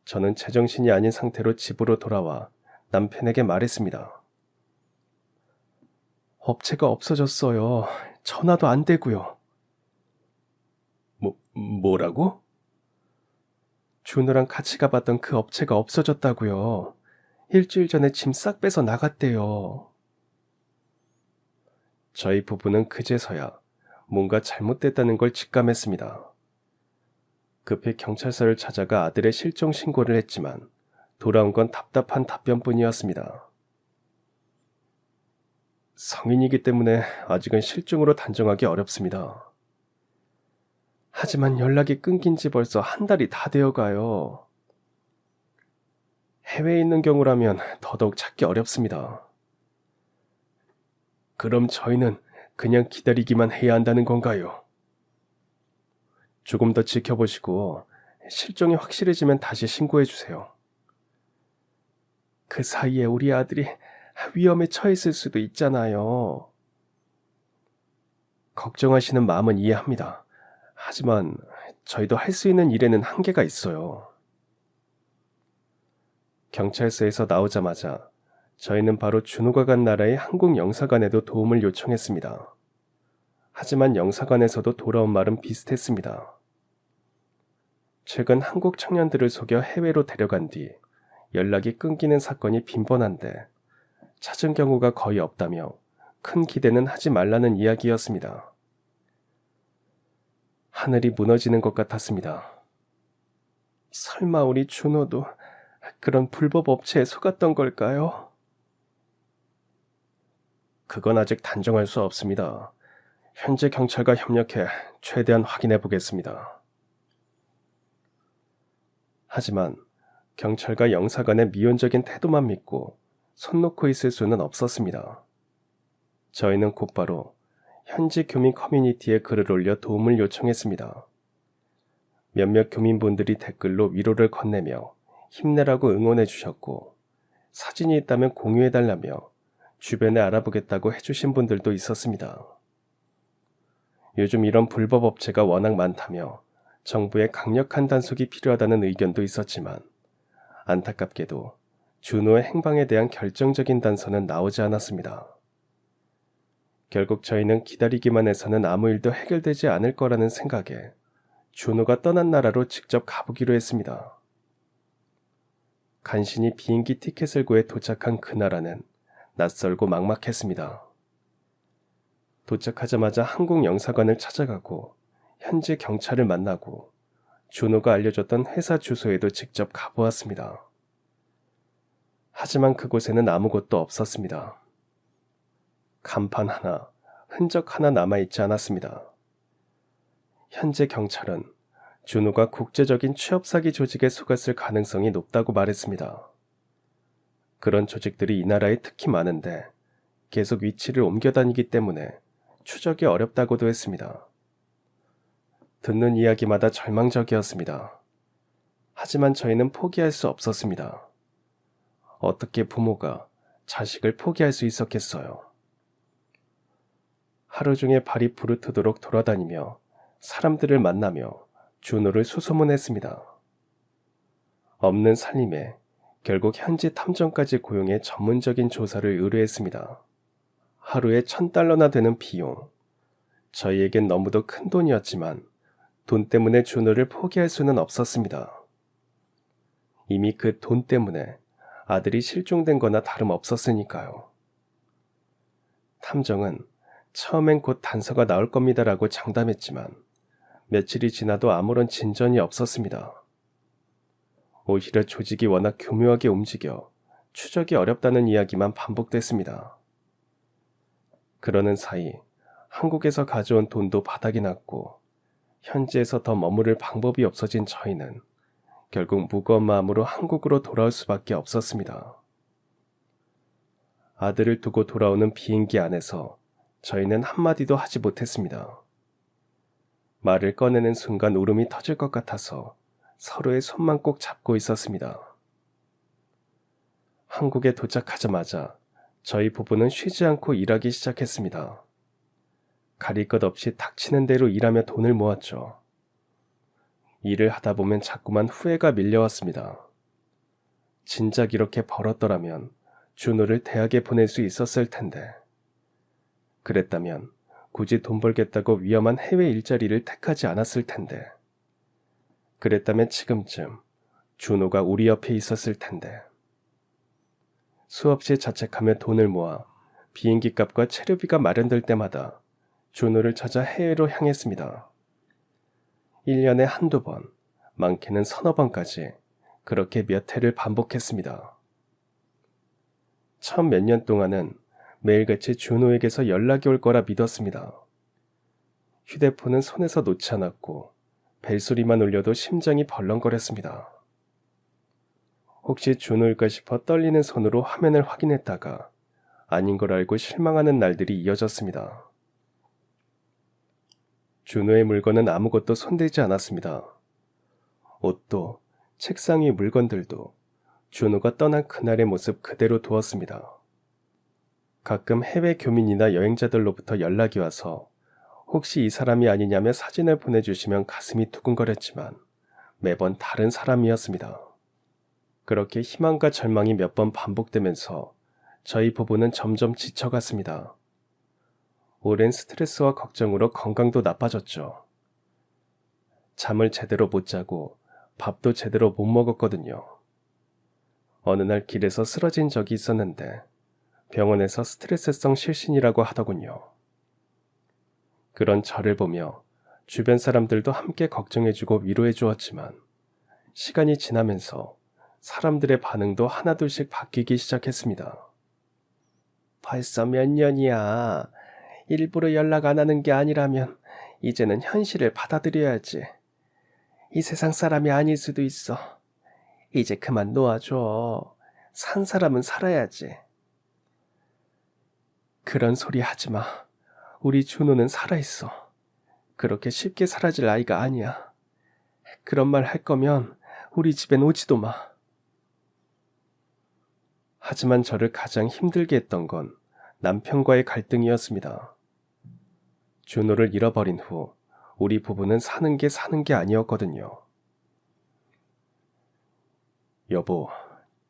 저는 제정신이 아닌 상태로 집으로 돌아와 남편에게 말했습니다. 업체가 없어졌어요. 전화도 안 되고요. 뭐라고? 준우랑 같이 가봤던 그 업체가 없어졌다고요. 일주일 전에 짐 싹 빼서 나갔대요. 저희 부부는 그제서야 뭔가 잘못됐다는 걸 직감했습니다. 급히 경찰서를 찾아가 아들의 실종 신고를 했지만 돌아온 건 답답한 답변뿐이었습니다. 성인이기 때문에 아직은 실종으로 단정하기 어렵습니다. 하지만 연락이 끊긴 지 벌써 한 달이 다 되어가요. 해외에 있는 경우라면 더더욱 찾기 어렵습니다. 그럼 저희는 그냥 기다리기만 해야 한다는 건가요? 조금 더 지켜보시고 실종이 확실해지면 다시 신고해주세요. 그 사이에 우리 아들이 위험에 처했을 수도 있잖아요. 걱정하시는 마음은 이해합니다. 하지만 저희도 할 수 있는 일에는 한계가 있어요. 경찰서에서 나오자마자 저희는 바로 준호가 간 나라의 한국 영사관에도 도움을 요청했습니다. 하지만 영사관에서도 돌아온 말은 비슷했습니다. 최근 한국 청년들을 속여 해외로 데려간 뒤 연락이 끊기는 사건이 빈번한데 찾은 경우가 거의 없다며 큰 기대는 하지 말라는 이야기였습니다. 하늘이 무너지는 것 같았습니다. 설마 우리 준호도 그런 불법 업체에 속았던 걸까요? 그건 아직 단정할 수 없습니다. 현재 경찰과 협력해 최대한 확인해 보겠습니다. 하지만 경찰과 영사관의 미온적인 태도만 믿고 손 놓고 있을 수는 없었습니다. 저희는 곧바로 현지 교민 커뮤니티에 글을 올려 도움을 요청했습니다. 몇몇 교민분들이 댓글로 위로를 건네며 힘내라고 응원해 주셨고 사진이 있다면 공유해 달라며 주변에 알아보겠다고 해주신 분들도 있었습니다. 요즘 이런 불법 업체가 워낙 많다며 정부의 강력한 단속이 필요하다는 의견도 있었지만 안타깝게도 준호의 행방에 대한 결정적인 단서는 나오지 않았습니다. 결국 저희는 기다리기만 해서는 아무 일도 해결되지 않을 거라는 생각에 준호가 떠난 나라로 직접 가보기로 했습니다. 간신히 비행기 티켓을 구해 도착한 그 나라는 낯설고 막막했습니다. 도착하자마자 항공 영사관을 찾아가고 현지 경찰을 만나고 준호가 알려줬던 회사 주소에도 직접 가보았습니다. 하지만 그곳에는 아무것도 없었습니다. 간판 하나, 흔적 하나 남아있지 않았습니다. 현재 경찰은 준호가 국제적인 취업사기 조직에 속았을 가능성이 높다고 말했습니다. 그런 조직들이 이 나라에 특히 많은데 계속 위치를 옮겨 다니기 때문에 추적이 어렵다고도 했습니다. 듣는 이야기마다 절망적이었습니다. 하지만 저희는 포기할 수 없었습니다. 어떻게 부모가 자식을 포기할 수 있었겠어요. 하루 종일 발이 부르트도록 돌아다니며 사람들을 만나며 준호를 수소문했습니다. 없는 살림에 결국 현지 탐정까지 고용해 전문적인 조사를 의뢰했습니다. 하루에 $1,000나 되는 비용. 저희에겐 너무도 큰 돈이었지만 돈 때문에 준호를 포기할 수는 없었습니다. 이미 그 돈 때문에 아들이 실종된 거나 다름없었으니까요. 탐정은 처음엔 곧 단서가 나올 겁니다라고 장담했지만 며칠이 지나도 아무런 진전이 없었습니다. 오히려 조직이 워낙 교묘하게 움직여 추적이 어렵다는 이야기만 반복됐습니다. 그러는 사이 한국에서 가져온 돈도 바닥이 났고 현지에서 더 머무를 방법이 없어진 저희는 결국 무거운 마음으로 한국으로 돌아올 수밖에 없었습니다. 아들을 두고 돌아오는 비행기 안에서 저희는 한마디도 하지 못했습니다. 말을 꺼내는 순간 울음이 터질 것 같아서 서로의 손만 꼭 잡고 있었습니다. 한국에 도착하자마자 저희 부부는 쉬지 않고 일하기 시작했습니다. 가릴 것 없이 닥치는 대로 일하며 돈을 모았죠. 일을 하다 보면 자꾸만 후회가 밀려왔습니다. 진작 이렇게 벌었더라면 준호를 대학에 보낼 수 있었을 텐데. 그랬다면 굳이 돈 벌겠다고 위험한 해외 일자리를 택하지 않았을 텐데. 그랬다면 지금쯤 준호가 우리 옆에 있었을 텐데. 수없이 자책하며 돈을 모아 비행기 값과 체류비가 마련될 때마다 준호를 찾아 해외로 향했습니다. 1년에 한두 번, 많게는 서너 번까지 그렇게 몇 해를 반복했습니다. 처음 몇 년 동안은 매일같이 준호에게서 연락이 올 거라 믿었습니다. 휴대폰은 손에서 놓지 않았고 벨소리만 울려도 심장이 벌렁거렸습니다. 혹시 준호일까 싶어 떨리는 손으로 화면을 확인했다가 아닌 걸 알고 실망하는 날들이 이어졌습니다. 준호의 물건은 아무것도 손대지 않았습니다. 옷도, 책상 위 물건들도 준호가 떠난 그날의 모습 그대로 두었습니다. 가끔 해외 교민이나 여행자들로부터 연락이 와서 혹시 이 사람이 아니냐며 사진을 보내주시면 가슴이 두근거렸지만 매번 다른 사람이었습니다. 그렇게 희망과 절망이 몇 번 반복되면서 저희 부부는 점점 지쳐갔습니다. 오랜 스트레스와 걱정으로 건강도 나빠졌죠. 잠을 제대로 못 자고 밥도 제대로 못 먹었거든요. 어느 날 길에서 쓰러진 적이 있었는데 병원에서 스트레스성 실신이라고 하더군요. 그런 저를 보며 주변 사람들도 함께 걱정해주고 위로해 주었지만 시간이 지나면서 사람들의 반응도 하나둘씩 바뀌기 시작했습니다. 벌써 몇 년이야. 일부러 연락 안 하는 게 아니라면 이제는 현실을 받아들여야지. 이 세상 사람이 아닐 수도 있어. 이제 그만 놓아줘. 산 사람은 살아야지. 그런 소리 하지 마. 우리 준호는 살아있어. 그렇게 쉽게 사라질 아이가 아니야. 그런 말 할 거면 우리 집엔 오지도 마. 하지만 저를 가장 힘들게 했던 건 남편과의 갈등이었습니다. 준호를 잃어버린 후 우리 부부는 사는 게 아니었거든요. 여보,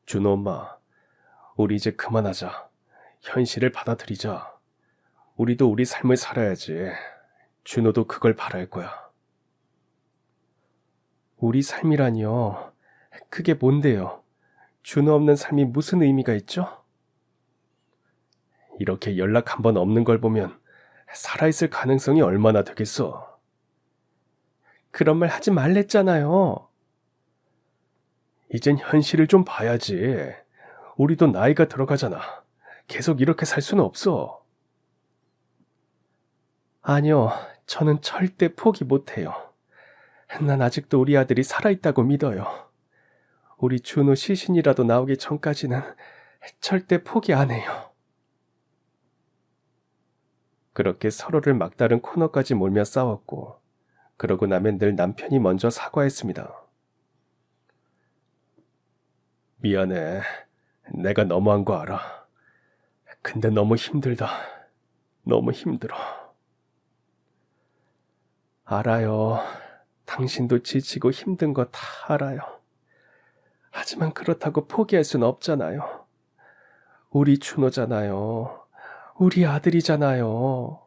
준호 엄마, 우리 이제 그만하자. 현실을 받아들이자. 우리도 우리 삶을 살아야지. 준호도 그걸 바랄 거야. 우리 삶이라니요. 그게 뭔데요? 준호 없는 삶이 무슨 의미가 있죠? 이렇게 연락 한 번 없는 걸 보면 살아있을 가능성이 얼마나 되겠어. 그런 말 하지 말랬잖아요. 이젠 현실을 좀 봐야지. 우리도 나이가 들어가잖아. 계속 이렇게 살 수는 없어. 아니요, 저는 절대 포기 못해요. 난 아직도 우리 아들이 살아있다고 믿어요. 우리 준호 시신이라도 나오기 전까지는 절대 포기 안 해요. 그렇게 서로를 막다른 코너까지 몰며 싸웠고, 그러고 나면 늘 남편이 먼저 사과했습니다. 미안해. 내가 너무한 거 알아. 근데 너무 힘들다. 너무 힘들어. 알아요. 당신도 지치고 힘든 거 다 알아요. 하지만 그렇다고 포기할 순 없잖아요. 우리 준호잖아요. 우리 아들이잖아요.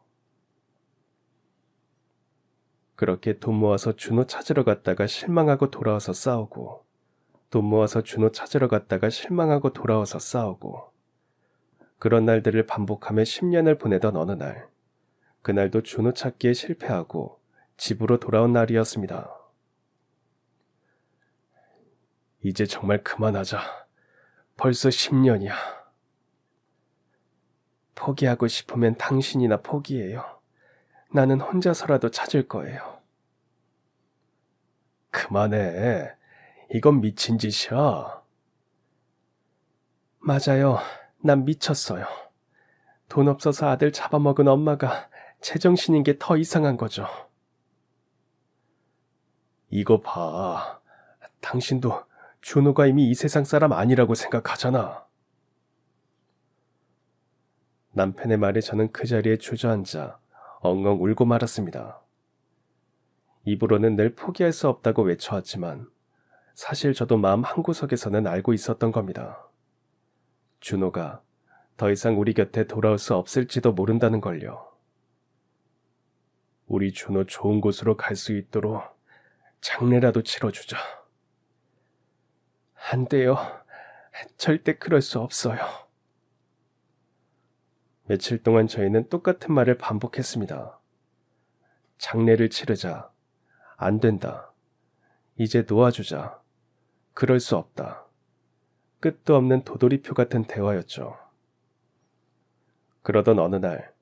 그렇게 돈 모아서 준호 찾으러 갔다가 실망하고 돌아와서 싸우고, 돈 모아서 준호 찾으러 갔다가 실망하고 돌아와서 싸우고, 그런 날들을 반복하며 10년을 보내던 어느 날, 그날도 준호 찾기에 실패하고 집으로 돌아온 날이었습니다. 이제 정말 그만하자. 벌써 10년이야. 포기하고 싶으면 당신이나 포기해요. 나는 혼자서라도 찾을 거예요. 그만해. 이건 미친 짓이야. 맞아요. 난 미쳤어요. 돈 없어서 아들 잡아먹은 엄마가 제정신인 게 더 이상한 거죠. 이거 봐. 당신도 준호가 이미 이 세상 사람 아니라고 생각하잖아. 남편의 말에 저는 그 자리에 주저앉아 엉엉 울고 말았습니다. 입으로는 늘 포기할 수 없다고 외쳐왔지만 사실 저도 마음 한구석에서는 알고 있었던 겁니다. 준호가 더 이상 우리 곁에 돌아올 수 없을지도 모른다는 걸요. 우리 준호 좋은 곳으로 갈 수 있도록 장례라도 치러주자. 안 돼요. 절대 그럴 수 없어요. 며칠 동안 저희는 똑같은 말을 반복했습니다. 장례를 치르자. 안 된다. 이제 놓아주자. 그럴 수 없다. 끝도 없는 도돌이표 같은 대화였죠. 그러던 어느 날,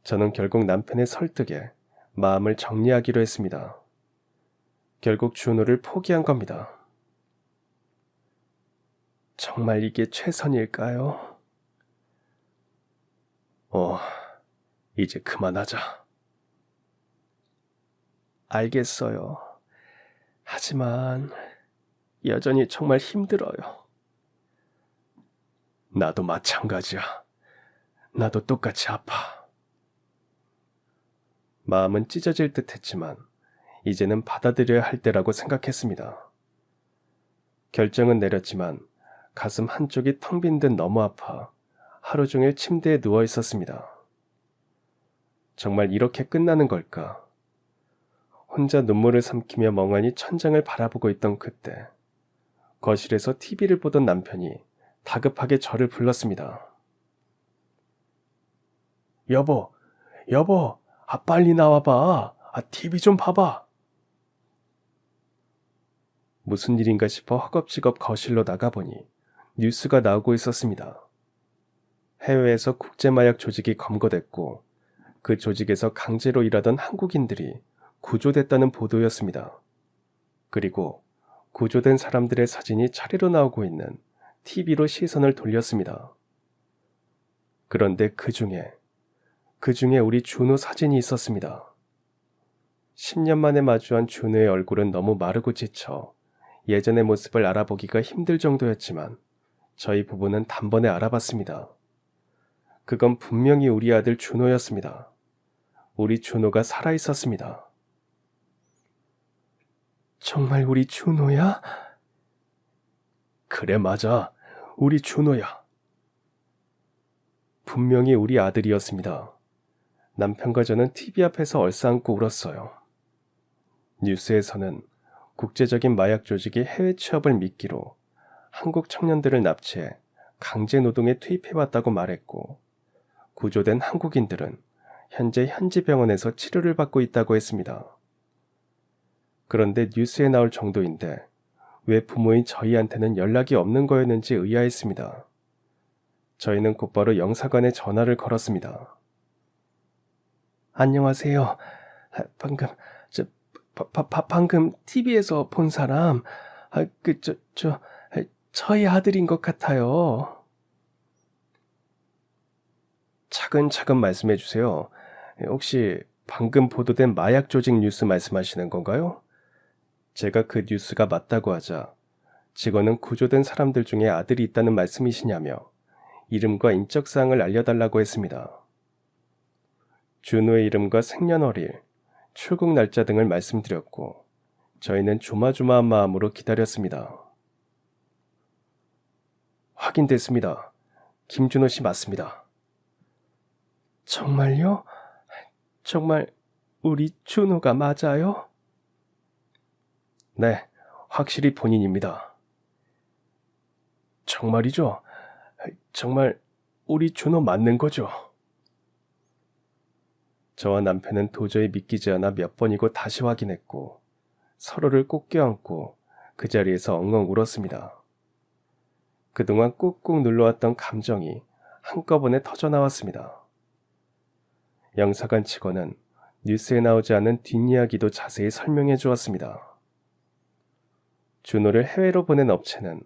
저는 결국 남편의 설득에 마음을 정리하기로 했습니다. 결국 준호를 포기한 겁니다. 정말 이게 최선일까요? 이제 그만하자. 알겠어요. 하지만 여전히 정말 힘들어요. 나도 마찬가지야. 나도 똑같이 아파. 마음은 찢어질 듯 했지만 이제는 받아들여야 할 때라고 생각했습니다. 결정은 내렸지만 가슴 한쪽이 텅 빈 듯 너무 아파 하루 종일 침대에 누워 있었습니다. 정말 이렇게 끝나는 걸까? 혼자 눈물을 삼키며 멍하니 천장을 바라보고 있던 그때 거실에서 TV를 보던 남편이 다급하게 저를 불렀습니다. 여보, 빨리 나와봐. TV 좀 봐봐. 무슨 일인가 싶어 허겁지겁 거실로 나가보니 뉴스가 나오고 있었습니다. 해외에서 국제마약 조직이 검거됐고 그 조직에서 강제로 일하던 한국인들이 구조됐다는 보도였습니다. 그리고 구조된 사람들의 사진이 차례로 나오고 있는 TV로 시선을 돌렸습니다. 그런데 그 중에 우리 준호 사진이 있었습니다. 10년 만에 마주한 준호의 얼굴은 너무 마르고 지쳐 예전의 모습을 알아보기가 힘들 정도였지만 저희 부부는 단번에 알아봤습니다. 그건 분명히 우리 아들 준호였습니다. 우리 준호가 살아있었습니다. 정말 우리 준호야? 그래, 맞아. 우리 준호야. 분명히 우리 아들이었습니다. 남편과 저는 TV 앞에서 얼싸안고 울었어요. 뉴스에서는 국제적인 마약 조직이 해외 취업을 미끼로 한국 청년들을 납치해 강제 노동에 투입해왔다고 말했고, 구조된 한국인들은 현재 현지 병원에서 치료를 받고 있다고 했습니다. 그런데 뉴스에 나올 정도인데 왜 부모인 저희한테는 연락이 없는 거였는지 의아했습니다. 저희는 곧바로 영사관에 전화를 걸었습니다. 안녕하세요. 방금 TV에서 본 사람, 저희 아들인 것 같아요. 차근차근 말씀해 주세요. 혹시 방금 보도된 마약 조직 뉴스 말씀하시는 건가요? 제가 그 뉴스가 맞다고 하자 직원은 구조된 사람들 중에 아들이 있다는 말씀이시냐며 이름과 인적사항을 알려달라고 했습니다. 준호의 이름과 생년월일, 출국 날짜 등을 말씀드렸고 저희는 조마조마한 마음으로 기다렸습니다. 확인됐습니다. 김준호 씨 맞습니다. 정말요? 정말 우리 준호가 맞아요? 네, 확실히 본인입니다. 정말이죠? 정말 우리 준호 맞는 거죠? 저와 남편은 도저히 믿기지 않아 몇 번이고 다시 확인했고 서로를 꼭 껴안고 그 자리에서 엉엉 울었습니다. 그동안 꾹꾹 눌러왔던 감정이 한꺼번에 터져나왔습니다. 영사관 직원은 뉴스에 나오지 않은 뒷이야기도 자세히 설명해 주었습니다. 준호를 해외로 보낸 업체는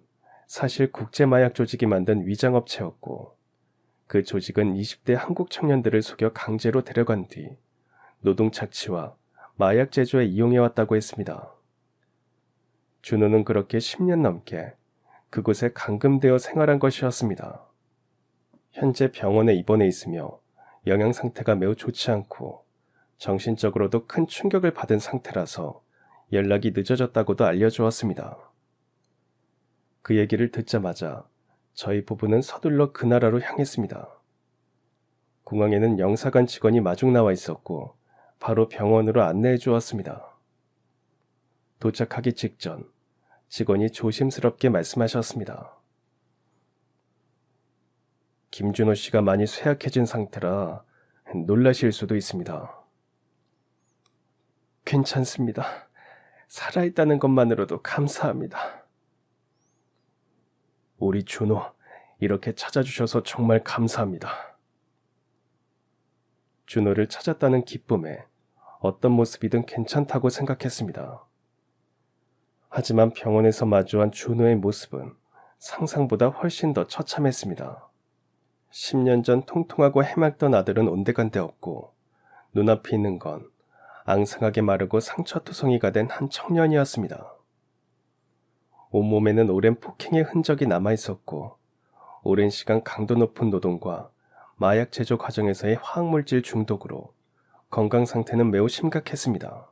사실 국제마약 조직이 만든 위장업체였고 그 조직은 20대 한국 청년들을 속여 강제로 데려간 뒤 노동 착취와 마약 제조에 이용해왔다고 했습니다. 준호는 그렇게 10년 넘게 그곳에 감금되어 생활한 것이었습니다. 현재 병원에 입원해 있으며 영양 상태가 매우 좋지 않고 정신적으로도 큰 충격을 받은 상태라서 연락이 늦어졌다고도 알려주었습니다. 그 얘기를 듣자마자 저희 부부는 서둘러 그 나라로 향했습니다. 공항에는 영사관 직원이 마중 나와 있었고 바로 병원으로 안내해 주었습니다. 도착하기 직전 직원이 조심스럽게 말씀하셨습니다. 김준호 씨가 많이 쇠약해진 상태라 놀라실 수도 있습니다. 괜찮습니다. 살아있다는 것만으로도 감사합니다. 우리 준호, 이렇게 찾아주셔서 정말 감사합니다. 준호를 찾았다는 기쁨에 어떤 모습이든 괜찮다고 생각했습니다. 하지만 병원에서 마주한 준호의 모습은 상상보다 훨씬 더 처참했습니다. 10년 전 통통하고 해맑던 아들은 온데간데 없고 눈앞에 있는 건 앙상하게 마르고 상처투성이가 된 한 청년이었습니다. 온몸에는 오랜 폭행의 흔적이 남아있었고 오랜 시간 강도 높은 노동과 마약 제조 과정에서의 화학물질 중독으로 건강 상태는 매우 심각했습니다.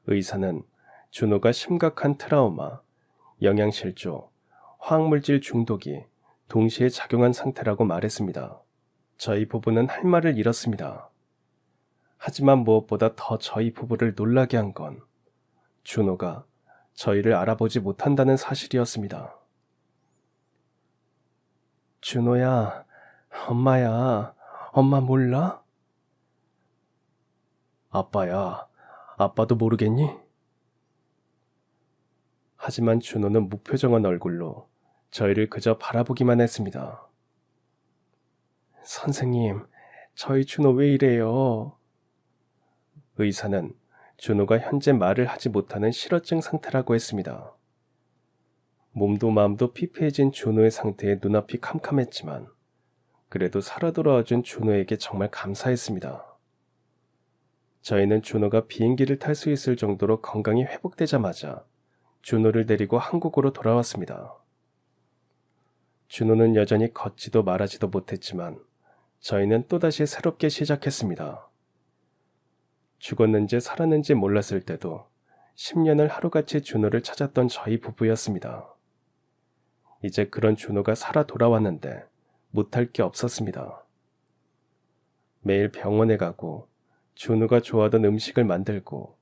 의사는 준호가 심각한 트라우마, 영양실조, 화학물질 중독이 동시에 작용한 상태라고 말했습니다. 저희 부부는 할 말을 잃었습니다. 하지만 무엇보다 더 저희 부부를 놀라게 한 건 준호가 저희를 알아보지 못한다는 사실이었습니다. 준호야, 엄마야, 엄마 몰라? 아빠야, 아빠도 모르겠니? 하지만 준호는 무표정한 얼굴로 저희를 그저 바라보기만 했습니다. 선생님, 저희 준호 왜 이래요? 의사는 준호가 현재 말을 하지 못하는 실어증 상태라고 했습니다. 몸도 마음도 피폐해진 준호의 상태에 눈앞이 캄캄했지만 그래도 살아 돌아와준 준호에게 정말 감사했습니다. 저희는 준호가 비행기를 탈 수 있을 정도로 건강이 회복되자마자 준호를 데리고 한국으로 돌아왔습니다. 준호는 여전히 걷지도 말하지도 못했지만 저희는 또다시 새롭게 시작했습니다. 죽었는지 살았는지 몰랐을 때도 10년을 하루같이 준호를 찾았던 저희 부부였습니다. 이제 그런 준호가 살아 돌아왔는데 못할 게 없었습니다. 매일 병원에 가고 준호가 좋아하던 음식을 만들고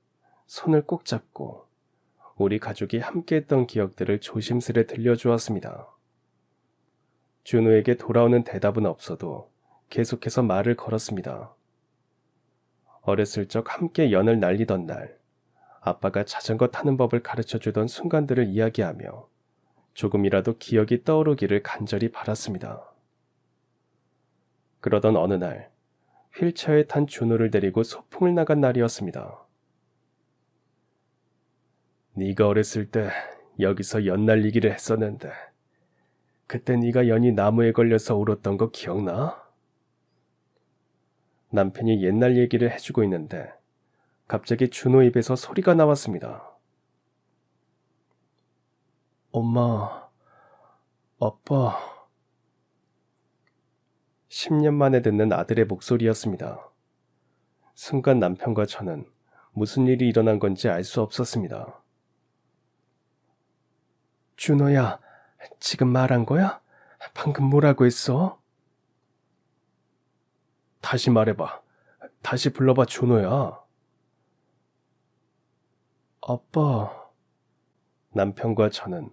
손을 꼭 잡고 우리 가족이 함께했던 기억들을 조심스레 들려주었습니다. 준호에게 돌아오는 대답은 없어도 계속해서 말을 걸었습니다. 어렸을 적 함께 연을 날리던 날, 아빠가 자전거 타는 법을 가르쳐주던 순간들을 이야기하며 조금이라도 기억이 떠오르기를 간절히 바랐습니다. 그러던 어느 날, 휠체어에 탄 준호를 데리고 소풍을 나간 날이었습니다. 네가 어렸을 때 여기서 연 날리기를 했었는데 그때 네가 연이 나무에 걸려서 울었던 거 기억나? 남편이 옛날 얘기를 해주고 있는데 갑자기 준호 입에서 소리가 나왔습니다. 엄마, 아빠. 10년 만에 듣는 아들의 목소리였습니다. 순간 남편과 저는 무슨 일이 일어난 건지 알 수 없었습니다. 준호야, 지금 말한 거야? 방금 뭐라고 했어? 다시 말해봐. 다시 불러봐, 준호야. 아빠. 남편과 저는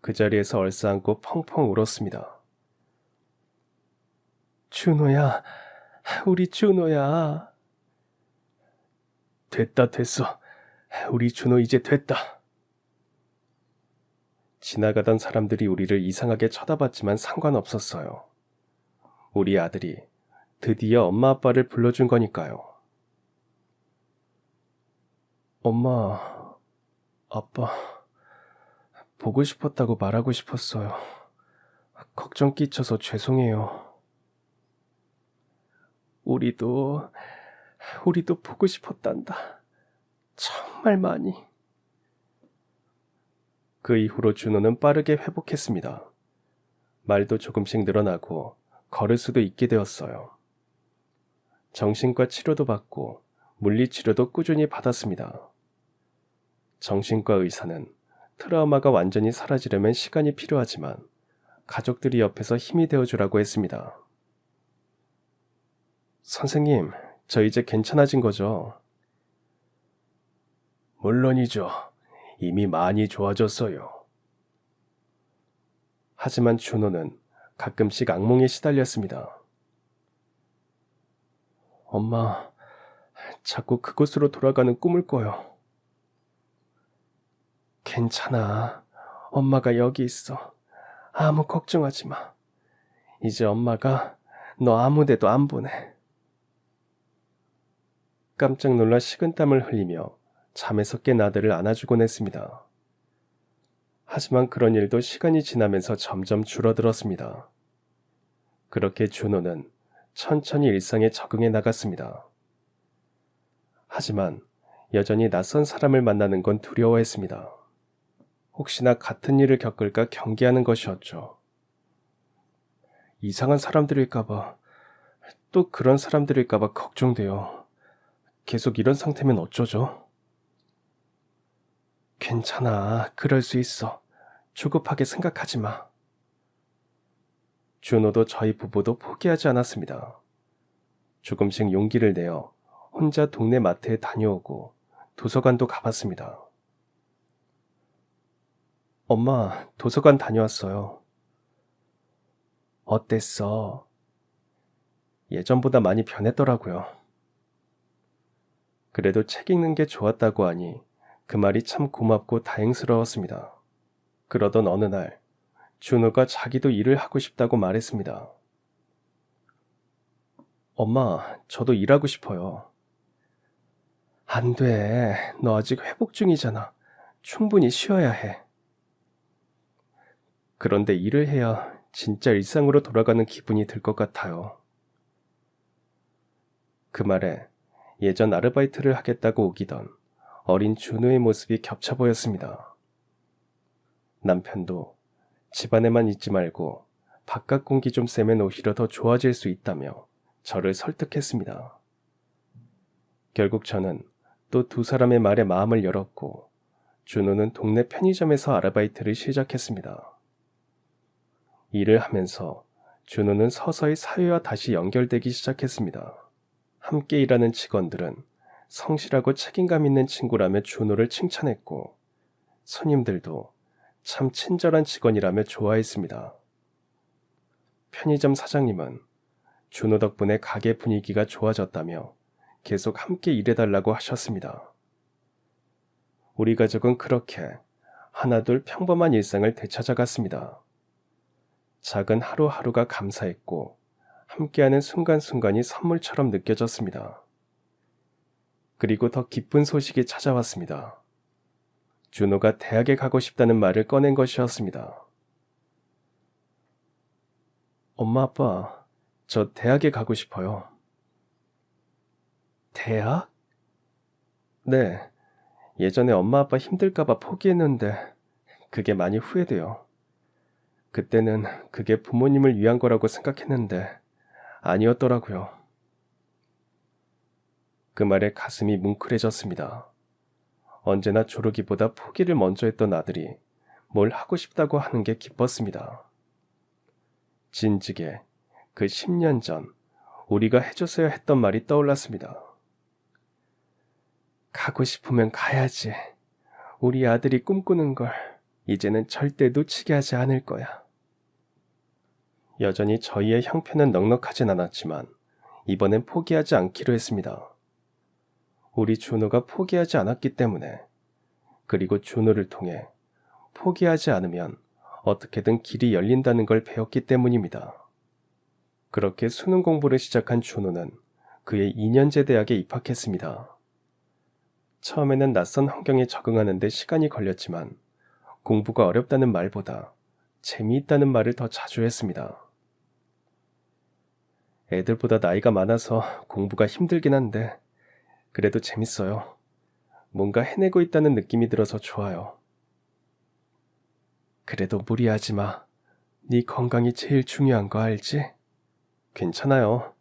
그 자리에서 얼싸안고 펑펑 울었습니다. 준호야, 우리 준호야. 됐어. 우리 준호 이제 됐다. 지나가던 사람들이 우리를 이상하게 쳐다봤지만 상관없었어요. 우리 아들이 드디어 엄마 아빠를 불러준 거니까요. 엄마, 아빠, 보고 싶었다고 말하고 싶었어요. 걱정 끼쳐서 죄송해요. 우리도 보고 싶었단다. 정말 많이. 그 이후로 준호는 빠르게 회복했습니다. 말도 조금씩 늘어나고 걸을 수도 있게 되었어요. 정신과 치료도 받고 물리치료도 꾸준히 받았습니다. 정신과 의사는 트라우마가 완전히 사라지려면 시간이 필요하지만 가족들이 옆에서 힘이 되어주라고 했습니다. 선생님, 저 이제 괜찮아진 거죠? 물론이죠. 이미 많이 좋아졌어요. 하지만 준호는 가끔씩 악몽에 시달렸습니다. 엄마, 자꾸 그곳으로 돌아가는 꿈을 꿔요. 괜찮아. 엄마가 여기 있어. 아무 걱정하지 마. 이제 엄마가 너 아무 데도 안 보내. 깜짝 놀라 식은땀을 흘리며 잠에서 깬 아들을 안아주곤 했습니다. 하지만 그런 일도 시간이 지나면서 점점 줄어들었습니다. 그렇게 준호는 천천히 일상에 적응해 나갔습니다. 하지만 여전히 낯선 사람을 만나는 건 두려워했습니다. 혹시나 같은 일을 겪을까 경계하는 것이었죠. 이상한 사람들일까봐, 또 그런 사람들일까봐 걱정돼요. 계속 이런 상태면 어쩌죠? 괜찮아. 그럴 수 있어. 조급하게 생각하지 마. 준호도 저희 부부도 포기하지 않았습니다. 조금씩 용기를 내어 혼자 동네 마트에 다녀오고 도서관도 가봤습니다. 엄마, 도서관 다녀왔어요. 어땠어? 예전보다 많이 변했더라고요. 그래도 책 읽는 게 좋았다고 하니 그 말이 참 고맙고 다행스러웠습니다. 그러던 어느 날 준호가 자기도 일을 하고 싶다고 말했습니다. 엄마, 저도 일하고 싶어요. 안 돼. 너 아직 회복 중이잖아. 충분히 쉬어야 해. 그런데 일을 해야 진짜 일상으로 돌아가는 기분이 들 것 같아요. 그 말에 예전 아르바이트를 하겠다고 우기던 어린 준호의 모습이 겹쳐 보였습니다. 남편도 집안에만 있지 말고 바깥 공기 좀 쐬면 오히려 더 좋아질 수 있다며 저를 설득했습니다. 결국 저는 또 두 사람의 말에 마음을 열었고 준호는 동네 편의점에서 아르바이트를 시작했습니다. 일을 하면서 준호는 서서히 사회와 다시 연결되기 시작했습니다. 함께 일하는 직원들은 성실하고 책임감 있는 친구라며 준호를 칭찬했고 손님들도 참 친절한 직원이라며 좋아했습니다. 편의점 사장님은 준호 덕분에 가게 분위기가 좋아졌다며 계속 함께 일해달라고 하셨습니다. 우리 가족은 그렇게 하나둘 평범한 일상을 되찾아갔습니다. 작은 하루하루가 감사했고 함께하는 순간순간이 선물처럼 느껴졌습니다. 그리고 더 기쁜 소식이 찾아왔습니다. 준호가 대학에 가고 싶다는 말을 꺼낸 것이었습니다. 엄마, 아빠, 저 대학에 가고 싶어요. 대학? 네, 예전에 엄마 아빠 힘들까봐 포기했는데 그게 많이 후회돼요. 그때는 그게 부모님을 위한 거라고 생각했는데 아니었더라고요. 그 말에 가슴이 뭉클해졌습니다. 언제나 조르기보다 포기를 먼저 했던 아들이 뭘 하고 싶다고 하는 게 기뻤습니다. 진즉에 그 10년 전 우리가 해줬어야 했던 말이 떠올랐습니다. 가고 싶으면 가야지. 우리 아들이 꿈꾸는 걸 이제는 절대 놓치게 하지 않을 거야. 여전히 저희의 형편은 넉넉하진 않았지만 이번엔 포기하지 않기로 했습니다. 우리 준호가 포기하지 않았기 때문에, 그리고 준호를 통해 포기하지 않으면 어떻게든 길이 열린다는 걸 배웠기 때문입니다. 그렇게 수능 공부를 시작한 준호는 그의 2년제 대학에 입학했습니다. 처음에는 낯선 환경에 적응하는 데 시간이 걸렸지만 공부가 어렵다는 말보다 재미있다는 말을 더 자주 했습니다. 애들보다 나이가 많아서 공부가 힘들긴 한데 그래도 재밌어요. 뭔가 해내고 있다는 느낌이 들어서 좋아요. 그래도 무리하지 마. 네 건강이 제일 중요한 거 알지? 괜찮아요.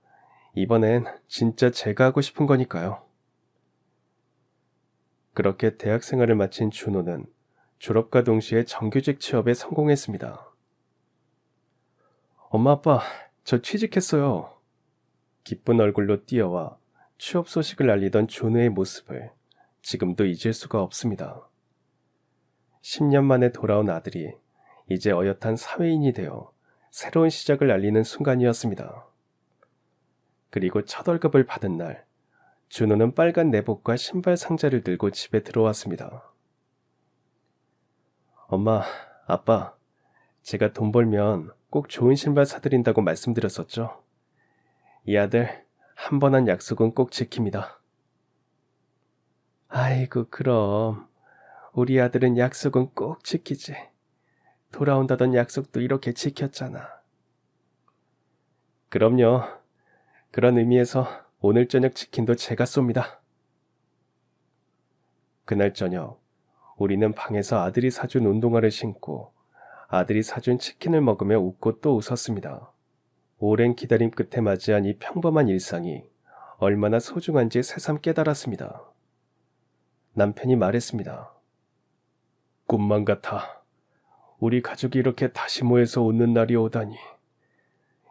이번엔 진짜 제가 하고 싶은 거니까요. 그렇게 대학 생활을 마친 준호는 졸업과 동시에 정규직 취업에 성공했습니다. 엄마, 아빠, 저 취직했어요. 기쁜 얼굴로 뛰어와 취업 소식을 알리던 준호의 모습을 지금도 잊을 수가 없습니다. 10년 만에 돌아온 아들이 이제 어엿한 사회인이 되어 새로운 시작을 알리는 순간이었습니다. 그리고 첫 월급을 받은 날, 준호는 빨간 내복과 신발 상자를 들고 집에 들어왔습니다. 엄마, 아빠, 제가 돈 벌면 꼭 좋은 신발 사드린다고 말씀드렸었죠? 이 아들, 한 번 한 약속은 꼭 지킵니다. 아이고, 그럼 우리 아들은 약속은 꼭 지키지. 돌아온다던 약속도 이렇게 지켰잖아. 그럼요. 그런 의미에서 오늘 저녁 치킨도 제가 쏩니다. 그날 저녁, 우리는 방에서 아들이 사준 운동화를 신고 아들이 사준 치킨을 먹으며 웃고 또 웃었습니다. 오랜 기다림 끝에 맞이한 이 평범한 일상이 얼마나 소중한지 새삼 깨달았습니다. 남편이 말했습니다. 꿈만 같아. 우리 가족이 이렇게 다시 모여서 웃는 날이 오다니.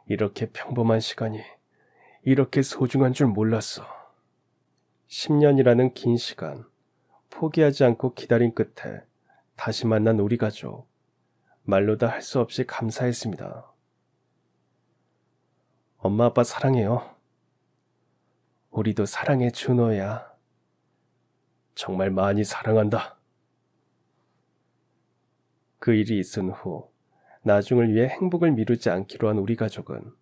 이렇게 평범한 시간이 이렇게 소중한 줄 몰랐어. 10년이라는 긴 시간, 포기하지 않고 기다린 끝에 다시 만난 우리 가족. 말로 다 할 수 없이 감사했습니다. 엄마, 아빠 사랑해요. 우리도 사랑해, 준호야. 정말 많이 사랑한다. 그 일이 있은 후 나중을 위해 행복을 미루지 않기로 한 우리 가족은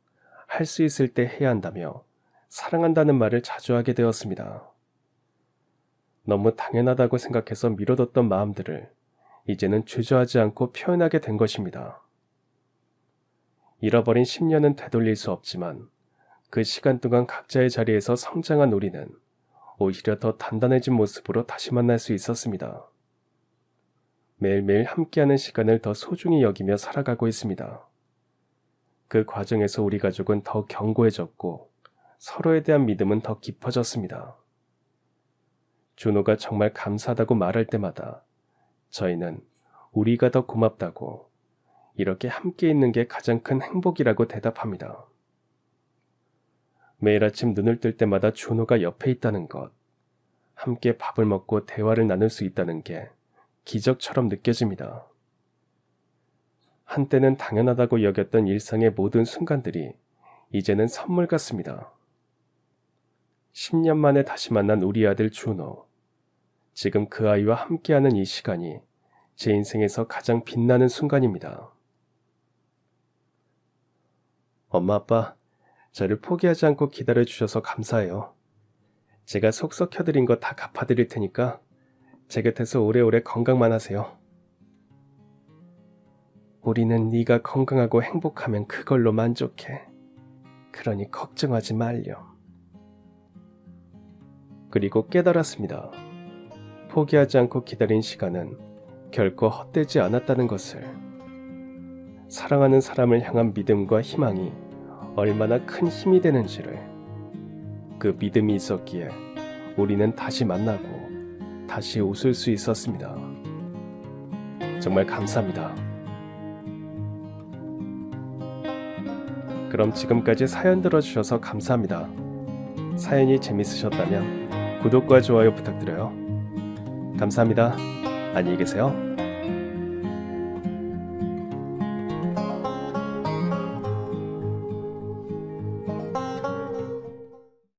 할 수 있을 때 해야 한다며 사랑한다는 말을 자주 하게 되었습니다. 너무 당연하다고 생각해서 미뤄뒀던 마음들을 이제는 주저하지 않고 표현하게 된 것입니다. 잃어버린 10년은 되돌릴 수 없지만 그 시간 동안 각자의 자리에서 성장한 우리는 오히려 더 단단해진 모습으로 다시 만날 수 있었습니다. 매일매일 함께하는 시간을 더 소중히 여기며 살아가고 있습니다. 그 과정에서 우리 가족은 더 견고해졌고 서로에 대한 믿음은 더 깊어졌습니다. 준호가 정말 감사하다고 말할 때마다 저희는 우리가 더 고맙다고, 이렇게 함께 있는 게 가장 큰 행복이라고 대답합니다. 매일 아침 눈을 뜰 때마다 준호가 옆에 있다는 것, 함께 밥을 먹고 대화를 나눌 수 있다는 게 기적처럼 느껴집니다. 한때는 당연하다고 여겼던 일상의 모든 순간들이 이제는 선물 같습니다. 10년 만에 다시 만난 우리 아들 준호. 지금 그 아이와 함께하는 이 시간이 제 인생에서 가장 빛나는 순간입니다. 엄마, 아빠, 저를 포기하지 않고 기다려주셔서 감사해요. 제가 속썩혀드린 거 다 갚아드릴 테니까 제 곁에서 오래오래 건강만 하세요. 우리는 네가 건강하고 행복하면 그걸로 만족해. 그러니 걱정하지 말렴. 그리고 깨달았습니다. 포기하지 않고 기다린 시간은 결코 헛되지 않았다는 것을. 사랑하는 사람을 향한 믿음과 희망이 얼마나 큰 힘이 되는지를. 그 믿음이 있었기에 우리는 다시 만나고 다시 웃을 수 있었습니다. 정말 감사합니다. 그럼 지금까지 사연 들어주셔서 감사합니다. 사연이 재밌으셨다면 구독과 좋아요 부탁드려요. 감사합니다. 안녕히 계세요.